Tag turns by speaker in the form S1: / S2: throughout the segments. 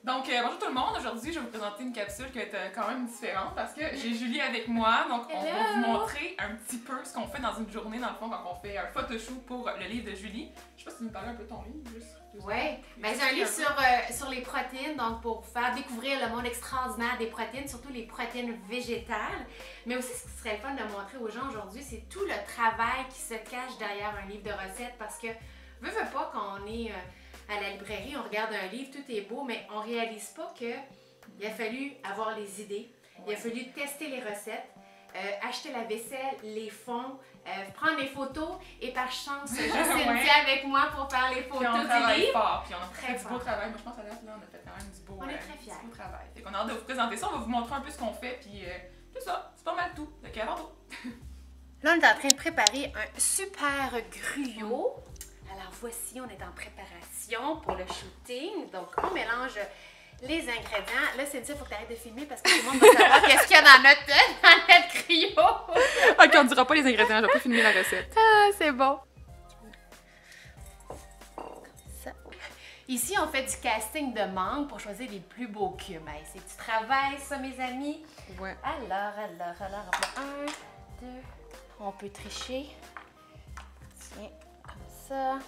S1: Donc, bonjour tout le monde. Aujourd'hui, je vais vous présenter une capsule qui va être quand même différente parce que j'ai Julie avec moi. Donc, on va vous montrer un petit peu ce qu'on fait dans une journée, dans le fond, quand on fait un photoshoot pour le livre de Julie. Je sais pas si tu nous parlais un peu de ton livre, juste.
S2: Oui, ben, c'est un livre sur les protéines, donc pour faire découvrir le monde extraordinaire des protéines, surtout les protéines végétales. Mais aussi, ce qui serait le fun de montrer aux gens aujourd'hui, c'est tout le travail qui se cache derrière un livre de recettes parce que, veut pas, quand on est à la librairie, on regarde un livre, tout est beau, mais on réalise pas qu'il a fallu avoir les idées, il a fallu tester les recettes, acheter la vaisselle, les fonds, prendre les photos et par chance, j'ai Cynthia avec moi pour faire les photos du livre.
S1: Fort, puis on a fait du beau travail. Moi, je pense que là, on a fait quand même du beau,
S2: on est très fiers.
S1: beau travail. Fait qu'on a hâte de vous présenter ça, on va vous montrer un peu ce qu'on fait, puis tout ça, c'est pas mal tout. Donc, à tantôt.
S2: Là, on est en train de préparer un super gruyot. Alors voici, on est en préparation pour le shooting. Donc, on mélange les ingrédients. Là, Cynthia, il faut que tu arrêtes de filmer parce que tout le monde va savoir qu'est-ce qu'il y a dans notre gruyot.
S1: Ok, on ne dira pas les ingrédients, je vais pas filmer la recette.
S2: Ah, c'est bon. Ça. Ici, on fait du casting de mangue pour choisir les plus beaux cubes. Hey, c'est du travail, ça, mes amis.
S1: Ouais.
S2: Alors, un, deux, on peut tricher. Tiens, comme ça.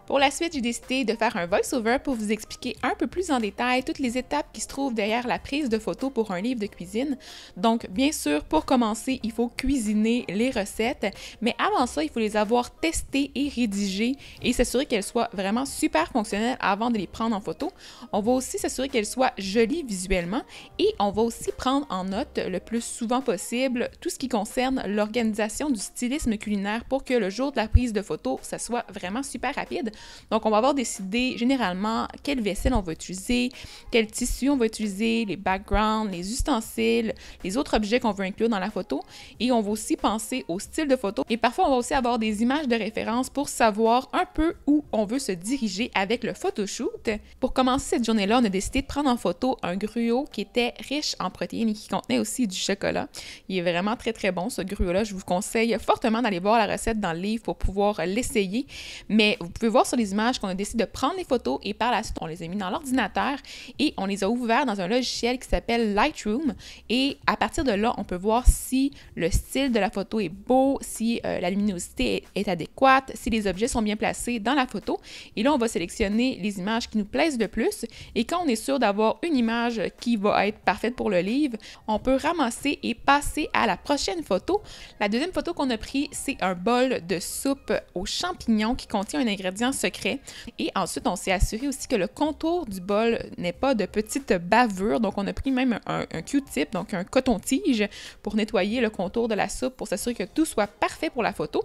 S3: Pour la suite, j'ai décidé de faire un voice-over pour vous expliquer un peu plus en détail toutes les étapes qui se trouvent derrière la prise de photos pour un livre de cuisine. Donc, bien sûr, pour commencer, il faut cuisiner les recettes, mais avant ça, il faut les avoir testées et rédigées et s'assurer qu'elles soient vraiment super fonctionnelles avant de les prendre en photo. On va aussi s'assurer qu'elles soient jolies visuellement et on va aussi prendre en note le plus souvent possible tout ce qui concerne l'organisation du stylisme culinaire pour que le jour de la prise de photo, ça soit vraiment super rapide. Donc, on va avoir décidé généralement quelle vaisselle on va utiliser, quel tissu on va utiliser, les backgrounds, les ustensiles, les autres objets qu'on veut inclure dans la photo. Et on va aussi penser au style de photo. Et parfois, on va aussi avoir des images de référence pour savoir un peu où on veut se diriger avec le photoshoot. Pour commencer cette journée-là, on a décidé de prendre en photo un gruyot qui était riche en protéines et qui contenait aussi du chocolat. Il est vraiment très, très bon, ce gruyot-là. Je vous conseille fortement d'aller voir la recette dans le livre pour pouvoir l'essayer. Mais vous pouvez voir sur les images qu'on a décidé de prendre les photos et par la suite, on les a mis dans l'ordinateur et on les a ouverts dans un logiciel qui s'appelle Lightroom. Et à partir de là, on peut voir si le style de la photo est beau, si la luminosité est adéquate, si les objets sont bien placés dans la photo. Et là, on va sélectionner les images qui nous plaisent le plus. Et quand on est sûr d'avoir une image qui va être parfaite pour le livre, on peut ramasser et passer à la prochaine photo. La deuxième photo qu'on a prise, c'est un bol de soupe aux champignons qui contient un ingrédient secret. Et ensuite, on s'est assuré aussi que le contour du bol n'ait pas de petites bavures. Donc, on a pris même un Q-tip, donc un coton-tige, pour nettoyer le contour de la soupe, pour s'assurer que tout soit parfait pour la photo.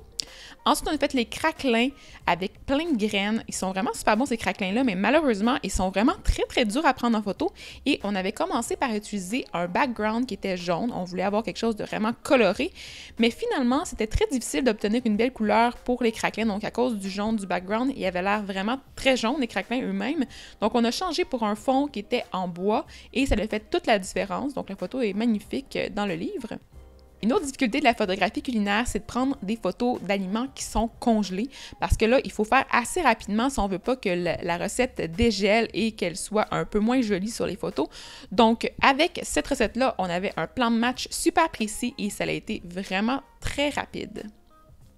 S3: Ensuite, on a fait les craquelins avec plein de graines. Ils sont vraiment super bons, ces craquelins-là, mais malheureusement, ils sont vraiment très, très durs à prendre en photo. Et on avait commencé par utiliser un background qui était jaune. On voulait avoir quelque chose de vraiment coloré. Mais finalement, c'était très difficile d'obtenir une belle couleur pour les craquelins. Donc, à cause du jaune du background, il avait l'air vraiment très jaune, les craquelins eux-mêmes. Donc, on a changé pour un fond qui était en bois et ça a fait toute la différence. Donc, la photo est magnifique dans le livre. Une autre difficulté de la photographie culinaire, c'est de prendre des photos d'aliments qui sont congelés parce que là, il faut faire assez rapidement si on veut pas que la recette dégèle et qu'elle soit un peu moins jolie sur les photos. Donc, avec cette recette-là, on avait un plan de match super précis et ça a été vraiment très rapide.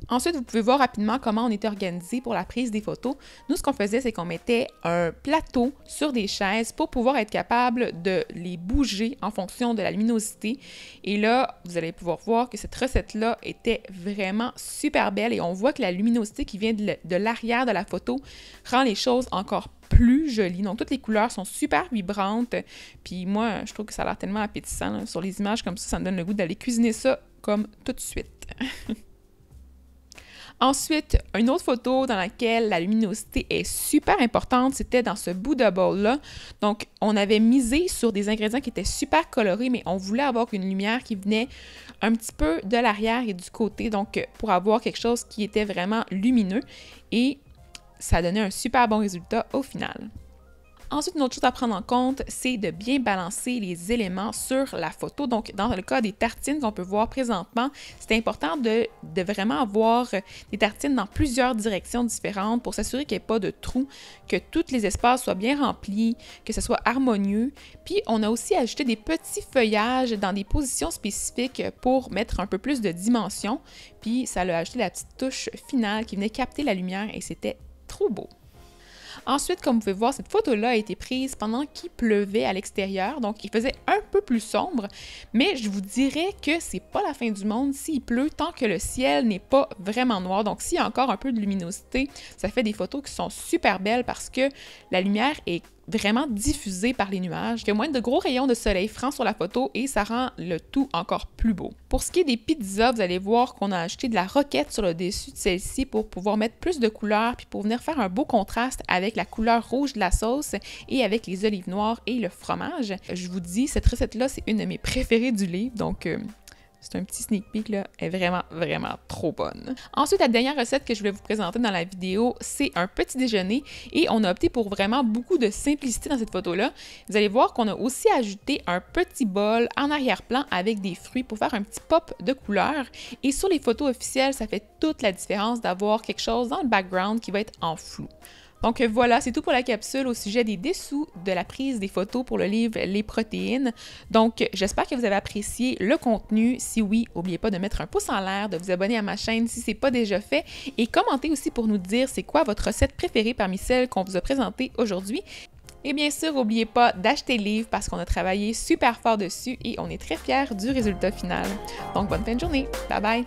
S3: Ensuite, vous pouvez voir rapidement comment on était organisé pour la prise des photos. Nous, ce qu'on faisait, c'est qu'on mettait un plateau sur des chaises pour pouvoir être capable de les bouger en fonction de la luminosité. Et là, vous allez pouvoir voir que cette recette-là était vraiment super belle et on voit que la luminosité qui vient de l'arrière de la photo rend les choses encore plus jolies. Donc, toutes les couleurs sont super vibrantes. Puis moi, je trouve que ça a l'air tellement appétissant là. Sur les images comme ça me donne le goût d'aller cuisiner ça comme tout de suite. Ensuite, une autre photo dans laquelle la luminosité est super importante, c'était dans ce bout de bol-là. Donc, on avait misé sur des ingrédients qui étaient super colorés, mais on voulait avoir une lumière qui venait un petit peu de l'arrière et du côté, donc pour avoir quelque chose qui était vraiment lumineux. Et ça a donné un super bon résultat au final. Ensuite, une autre chose à prendre en compte, c'est de bien balancer les éléments sur la photo. Donc, dans le cas des tartines qu'on peut voir présentement, c'est important de vraiment avoir des tartines dans plusieurs directions différentes pour s'assurer qu'il n'y ait pas de trous, que tous les espaces soient bien remplis, que ce soit harmonieux. Puis, on a aussi ajouté des petits feuillages dans des positions spécifiques pour mettre un peu plus de dimension. Puis, ça a ajouté la petite touche finale qui venait capter la lumière et c'était trop beau. Ensuite, comme vous pouvez voir, cette photo-là a été prise pendant qu'il pleuvait à l'extérieur, donc il faisait un peu plus sombre, mais je vous dirais que c'est pas la fin du monde s'il pleut tant que le ciel n'est pas vraiment noir. Donc s'il y a encore un peu de luminosité, ça fait des photos qui sont super belles parce que la lumière est vraiment diffusée par les nuages, il y a moins de gros rayons de soleil francs sur la photo et ça rend le tout encore plus beau. Pour ce qui est des pizzas, vous allez voir qu'on a ajouté de la roquette sur le dessus de celle-ci pour pouvoir mettre plus de couleurs puis pour venir faire un beau contraste avec la couleur rouge de la sauce et avec les olives noires et le fromage. Je vous dis, cette recette-là, c'est une de mes préférées du livre, donc c'est un petit sneak peek, là, elle est vraiment, vraiment trop bonne. Ensuite, la dernière recette que je voulais vous présenter dans la vidéo, c'est un petit déjeuner et on a opté pour vraiment beaucoup de simplicité dans cette photo-là. Vous allez voir qu'on a aussi ajouté un petit bol en arrière-plan avec des fruits pour faire un petit pop de couleur. Et sur les photos officielles, ça fait toute la différence d'avoir quelque chose dans le background qui va être en flou. Donc voilà, c'est tout pour la capsule au sujet des dessous de la prise des photos pour le livre Les protéines. Donc j'espère que vous avez apprécié le contenu. Si oui, n'oubliez pas de mettre un pouce en l'air, de vous abonner à ma chaîne si ce n'est pas déjà fait et commentez aussi pour nous dire c'est quoi votre recette préférée parmi celles qu'on vous a présentées aujourd'hui. Et bien sûr, n'oubliez pas d'acheter le livre parce qu'on a travaillé super fort dessus et on est très fiers du résultat final. Donc bonne fin de journée, bye bye!